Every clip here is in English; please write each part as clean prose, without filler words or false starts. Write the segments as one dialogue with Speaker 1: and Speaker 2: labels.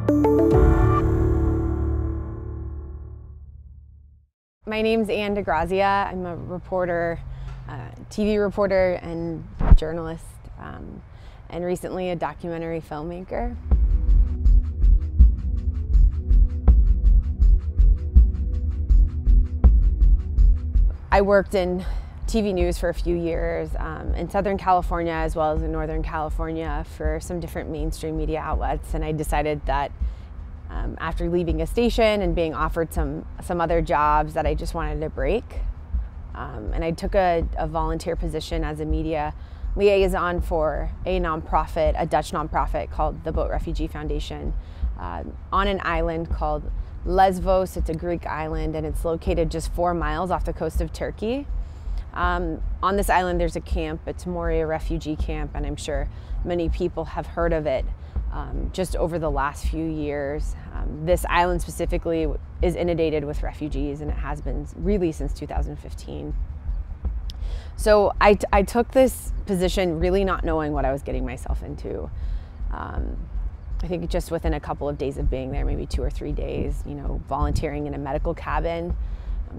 Speaker 1: My name's Anne Di Grazia. I'm a reporter, TV reporter and journalist, and recently a documentary filmmaker. I worked in TV news for a few years in Southern California as well as in Northern California for some different mainstream media outlets, and I decided that after leaving a station and being offered some other jobs that I just wanted a break. And I took a volunteer position as a media liaison for a nonprofit, a Dutch nonprofit called the Boat Refugee Foundation, on an island called Lesvos. It's a Greek island, and it's located just 4 miles off the coast of Turkey. On this island there's a camp. It's Moria refugee camp, and I'm sure many people have heard of it just over the last few years. This island specifically is inundated with refugees, and it has been really since 2015. So I took this position really not knowing what I was getting myself into. I think just within a couple of days of being there, maybe 2 or 3 days, volunteering in a medical cabin,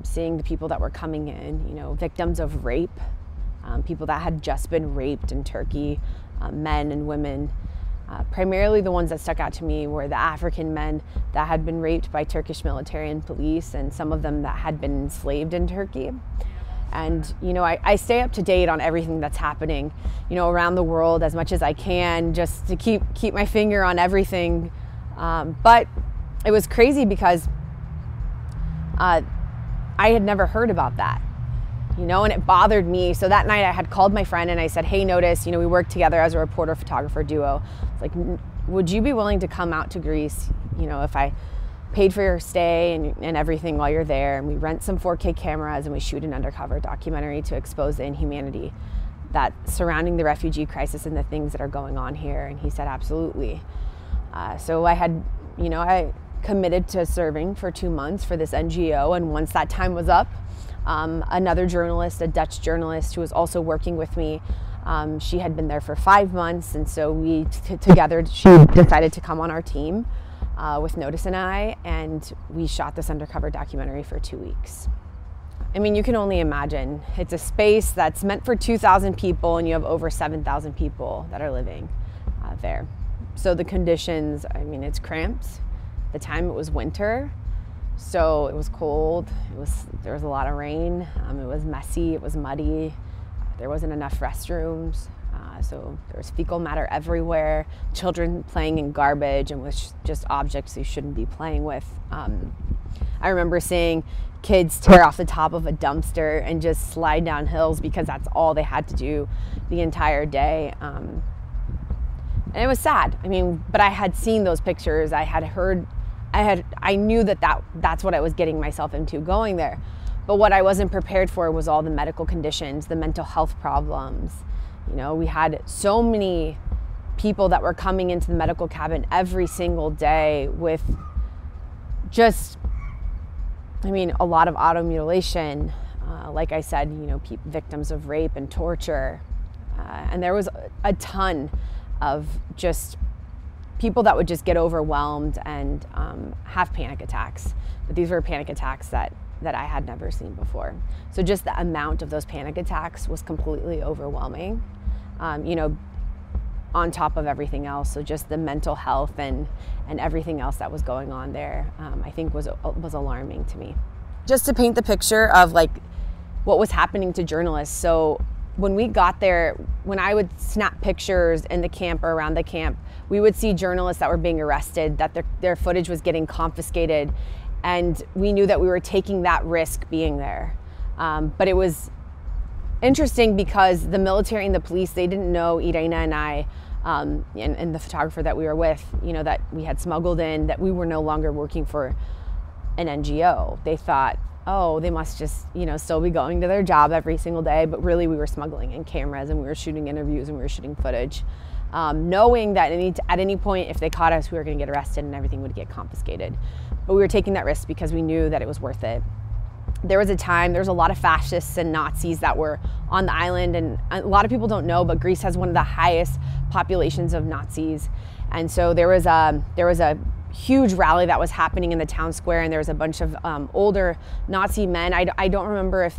Speaker 1: seeing the people that were coming in, victims of rape, people that had just been raped in Turkey, men and women. Primarily the ones that stuck out to me were the African men that had been raped by Turkish military and police, and some of them that had been enslaved in Turkey. And I stay up to date on everything that's happening, around the world as much as I can, just to keep my finger on everything. But it was crazy because I had never heard about that, and it bothered me. So that night I had called my friend and I said, hey, notice, we work together as a reporter-photographer duo. It's like, would you be willing to come out to Greece, if I paid for your stay and everything while you're there, and we rent some 4K cameras and we shoot an undercover documentary to expose the inhumanity that's surrounding the refugee crisis and the things that are going on here? And he said, absolutely. So I had, I committed to serving for 2 months for this NGO, and once that time was up, another journalist, a Dutch journalist who was also working with me, she had been there for 5 months, and so we together, she decided to come on our team with Notice and I, and we shot this undercover documentary for 2 weeks. I mean, you can only imagine. It's a space that's meant for 2,000 people, and you have over 7,000 people that are living there. So the conditions, I mean, it's cramped. The time it was winter, so it was cold. There was a lot of rain. It was messy. It was muddy. There wasn't enough restrooms. So there was fecal matter everywhere, children playing in garbage and with just objects you shouldn't be playing with. I remember seeing kids tear off the top of a dumpster and just slide down hills because that's all they had to do the entire day. And it was sad. I mean, but I had seen those pictures. I had heard, I knew that's what I was getting myself into going there. But what I wasn't prepared for was all the medical conditions, the mental health problems. We had so many people that were coming into the medical cabin every single day with just, I mean, a lot of automutilation. Like I said, victims of rape and torture. And there was a ton of just people that would just get overwhelmed and have panic attacks. But these were panic attacks that I had never seen before. So just the amount of those panic attacks was completely overwhelming, on top of everything else. So just the mental health and everything else that was going on there, I think was alarming to me. Just to paint the picture of like what was happening to journalists. So when we got there, when I would snap pictures in the camp or around the camp, we would see journalists that were being arrested, that their footage was getting confiscated, and we knew that we were taking that risk being there. But it was interesting because the military and the police, they didn't know Irina and I, and the photographer that we were with, that we had smuggled in, that we were no longer working for an NGO. They thought, oh, they must just, still be going to their job every single day. But really we were smuggling in cameras, and we were shooting interviews, and we were shooting footage, knowing that at any point, if they caught us, we were gonna get arrested and everything would get confiscated. But we were taking that risk because we knew that it was worth it. There was a lot of fascists and Nazis that were on the island, and a lot of people don't know, but Greece has one of the highest populations of Nazis. And so there was a huge rally that was happening in the town square, and there was a bunch of older Nazi men. I don't remember if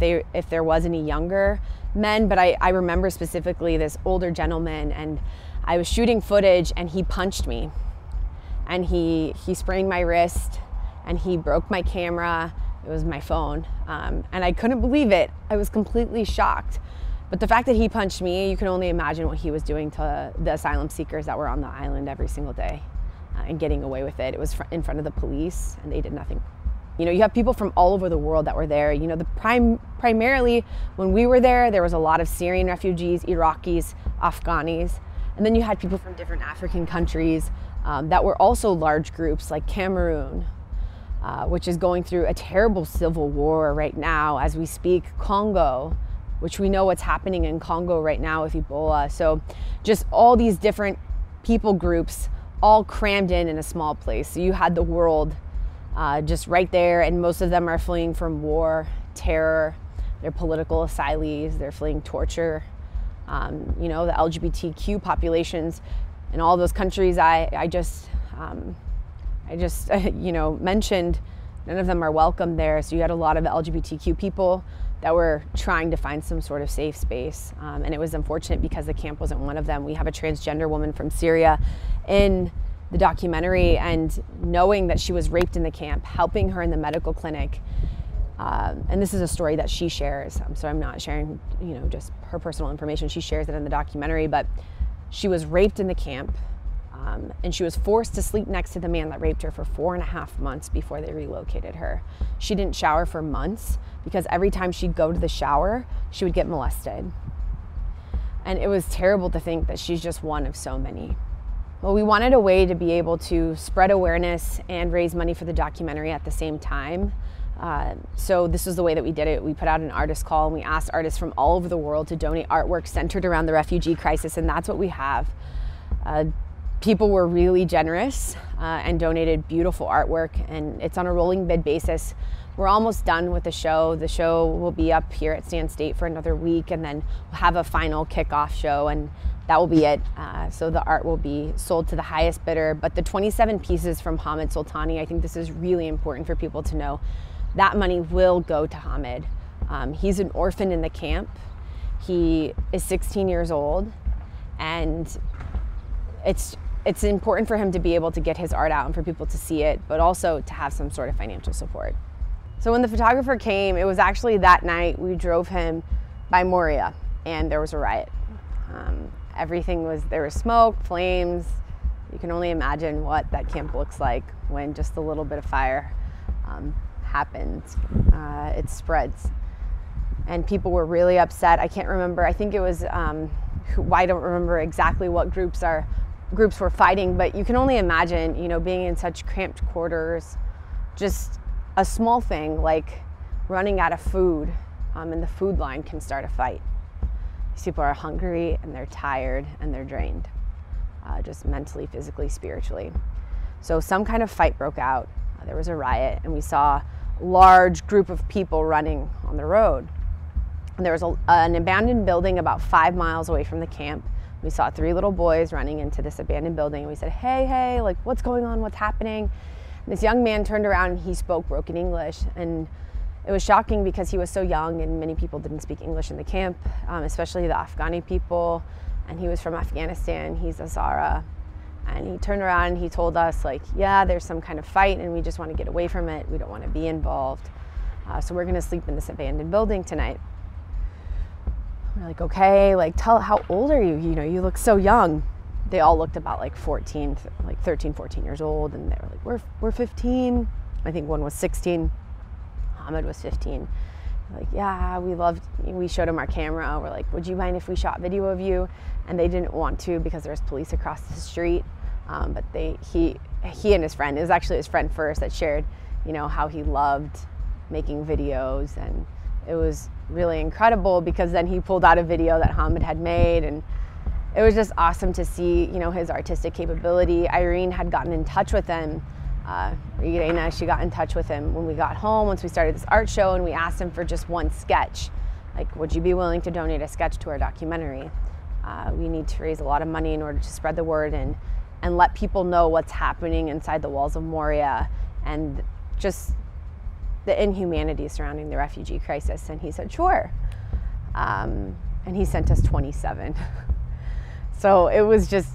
Speaker 1: there was any younger men, but I remember specifically this older gentleman, and I was shooting footage and he punched me, and he sprained my wrist, and he broke my camera. It was my phone, and I couldn't believe it. I was completely shocked. But the fact that he punched me, you can only imagine what he was doing to the asylum seekers that were on the island every single day. And getting away with it. It was in front of the police, and they did nothing. You know, you have people from all over the world that were there. You know, primarily when we were there was a lot of Syrian refugees, Iraqis, Afghanis, and then you had people from different African countries that were also large groups, like Cameroon, which is going through a terrible civil war right now as we speak. Congo, which we know what's happening in Congo right now with Ebola. So just all these different people groups all crammed in a small place. So you had the world just right there, and most of them are fleeing from war, terror, they're political asylees, they're fleeing torture. You know, the LGBTQ populations in all those countries I just you know, mentioned, none of them are welcome there. So you had a lot of LGBTQ people that were trying to find some sort of safe space. And it was unfortunate because the camp wasn't one of them. We have a transgender woman from Syria in the documentary, and knowing that she was raped in the camp, helping her in the medical clinic. And this is a story that she shares. So I'm not sharing, you know, just her personal information. She shares it in the documentary, but she was raped in the camp. And she was forced to sleep next to the man that raped her for 4.5 months before they relocated her. She didn't shower for months because every time she'd go to the shower, she would get molested. And it was terrible to think that she's just one of so many. Well, we wanted a way to be able to spread awareness and raise money for the documentary at the same time. So this is the way that we did it. We put out an artist call, and we asked artists from all over the world to donate artwork centered around the refugee crisis, and that's what we have. People were really generous and donated beautiful artwork, and it's on a rolling bid basis. We're almost done with the show. The show will be up here at Sand State for another week, and then we'll have a final kickoff show, and that will be it. So the art will be sold to the highest bidder, but the 27 pieces from Hamid Sultani, I think this is really important for people to know, that money will go to Hamid. He's an orphan in the camp. He is 16 years old, and it's important for him to be able to get his art out and for people to see it, but also to have some sort of financial support. So when the photographer came, it was actually that night we drove him by Moria, and there was a riot. There was smoke, flames. You can only imagine what that camp looks like when just a little bit of fire happens. It spreads. And people were really upset. I can't remember, I think it was, I don't remember exactly what groups were fighting, but you can only imagine, you know, being in such cramped quarters, just a small thing like running out of food, and the food line can start a fight. These people are hungry, and they're tired, and they're drained, just mentally, physically, spiritually. So some kind of fight broke out. There was a riot, and we saw a large group of people running on the road. And there was an abandoned building about 5 miles away from the camp. We saw 3 little boys running into this abandoned building, and we said, hey, like, what's going on? What's happening? And this young man turned around, and he spoke broken English. And it was shocking because he was so young, and many people didn't speak English in the camp, especially the Afghani people. And he was from Afghanistan. He's a Zara. And he turned around and he told us, like, yeah, there's some kind of fight, and we just want to get away from it. We don't want to be involved. So we're going to sleep in this abandoned building tonight. We're like, okay, like, how old are you? You know, you look so young. They all looked about like 13, 14 years old, and they were like, we're 15. I think one was 16. Hamid was 15. Like, yeah, we showed him our camera. We're like, would you mind if we shot video of you? And they didn't want to because there was police across the street. But he and his friend, it was actually his friend first that shared, you know, how he loved making videos, and it was really incredible because then he pulled out a video that Hamid had made, and it was just awesome to see, you know, his artistic capability. Irene had gotten in touch with him. Irina, she got in touch with him when we got home, once we started this art show, and we asked him for just one sketch. Like, would you be willing to donate a sketch to our documentary? We need to raise a lot of money in order to spread the word, and and let people know what's happening inside the walls of Moria and just the inhumanity surrounding the refugee crisis. And he said, sure. And he sent us 27. So it was just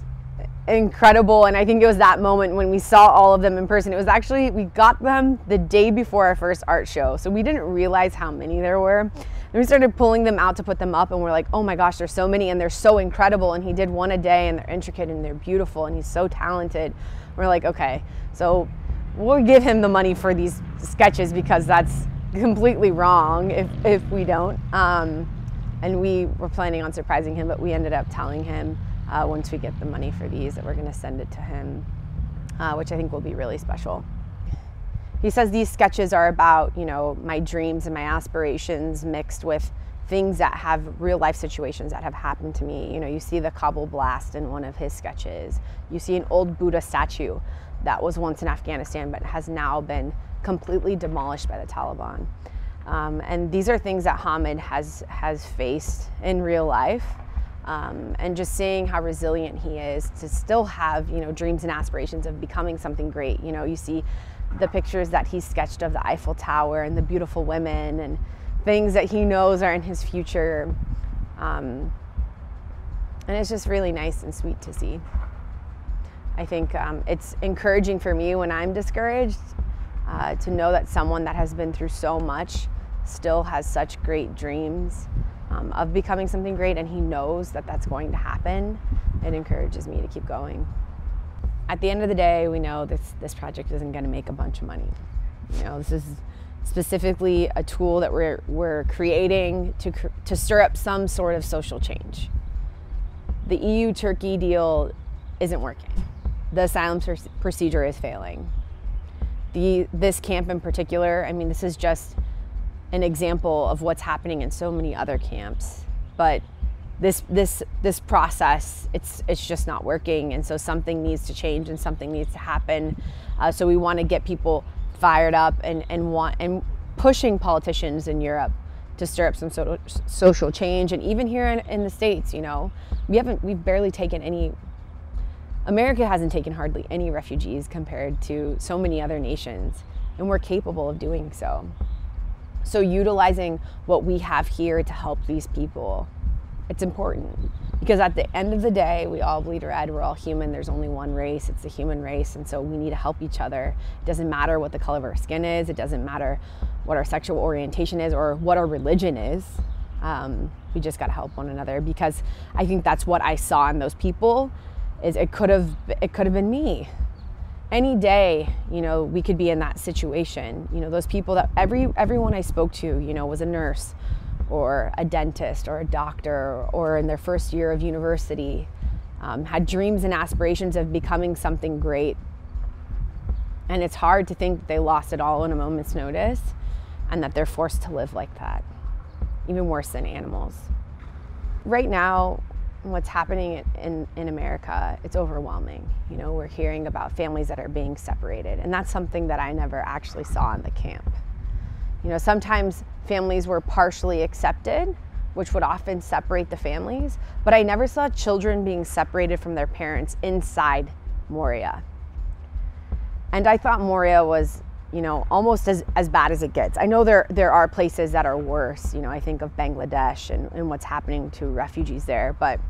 Speaker 1: incredible. And I think it was that moment when we saw all of them in person. It was actually, we got them the day before our first art show. So we didn't realize how many there were. And we started pulling them out to put them up, and we're like, oh my gosh, there's so many, and they're so incredible. And he did one a day, and they're intricate and they're beautiful, and he's so talented. We're like, okay, so we'll give him the money for these sketches, because that's completely wrong if we don't. And we were planning on surprising him, but we ended up telling him once we get the money for these that we're going to send it to him, which I think will be really special. He says these sketches are about, my dreams and my aspirations mixed with things that have real life situations that have happened to me. You see the Kabul blast in one of his sketches. You see an old Buddha statue that was once in Afghanistan but has now been completely demolished by the Taliban. And these are things that Hamid has faced in real life. And just seeing how resilient he is to still have, dreams and aspirations of becoming something great. You see the pictures that he sketched of the Eiffel Tower and the beautiful women and things that he knows are in his future. And it's just really nice and sweet to see. I think it's encouraging for me when I'm discouraged to know that someone that has been through so much still has such great dreams of becoming something great, and he knows that that's going to happen. It encourages me to keep going. At the end of the day, we know this project isn't going to make a bunch of money. This is specifically a tool that we're creating to stir up some sort of social change. The EU-Turkey deal isn't working. The asylum procedure is failing. This camp in particular, this is just an example of what's happening in so many other camps. But this process, it's just not working, and so something needs to change and something needs to happen. So we want to get people fired up and pushing politicians in Europe to stir up some social change. And even here in the States, we've barely taken any. America hasn't taken hardly any refugees compared to so many other nations, and we're capable of doing so. So utilizing what we have here to help these people, it's important, because at the end of the day, we all bleed red, we're all human, there's only one race, it's the human race, and so we need to help each other. It doesn't matter what the color of our skin is, it doesn't matter what our sexual orientation is or what our religion is. We just gotta help one another, because I think that's what I saw in those people, is it could have been me. Any day, we could be in that situation. Those people that everyone I spoke to, was a nurse or a dentist or a doctor or in their first year of university, had dreams and aspirations of becoming something great. And it's hard to think that they lost it all in a moment's notice and that they're forced to live like that, even worse than animals. Right now, what's happening in America, it's overwhelming. We're hearing about families that are being separated, and that's something that I never actually saw in the camp. Sometimes families were partially accepted, which would often separate the families, but I never saw children being separated from their parents inside Moria. And I thought Moria was, almost as bad as it gets. I know there are places that are worse. I think of Bangladesh and what's happening to refugees there, but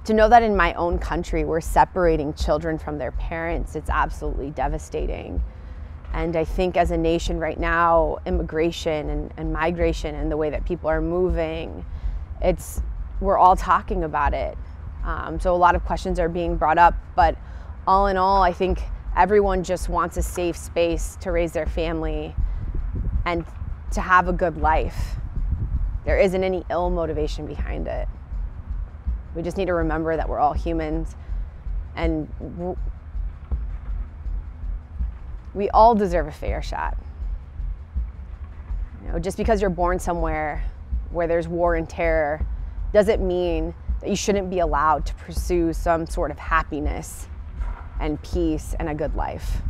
Speaker 1: to know that in my own country we're separating children from their parents, it's absolutely devastating. And I think as a nation right now, immigration and migration and the way that people are moving, we're all talking about it. So a lot of questions are being brought up, but all in all, I think everyone just wants a safe space to raise their family and to have a good life. There isn't any ill motivation behind it. We just need to remember that we're all humans, and we all deserve a fair shot. Just because you're born somewhere where there's war and terror doesn't mean that you shouldn't be allowed to pursue some sort of happiness and peace and a good life.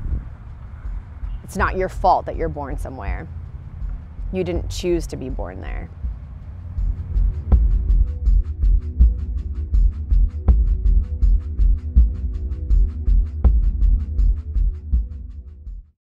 Speaker 1: It's not your fault that you're born somewhere. You didn't choose to be born there.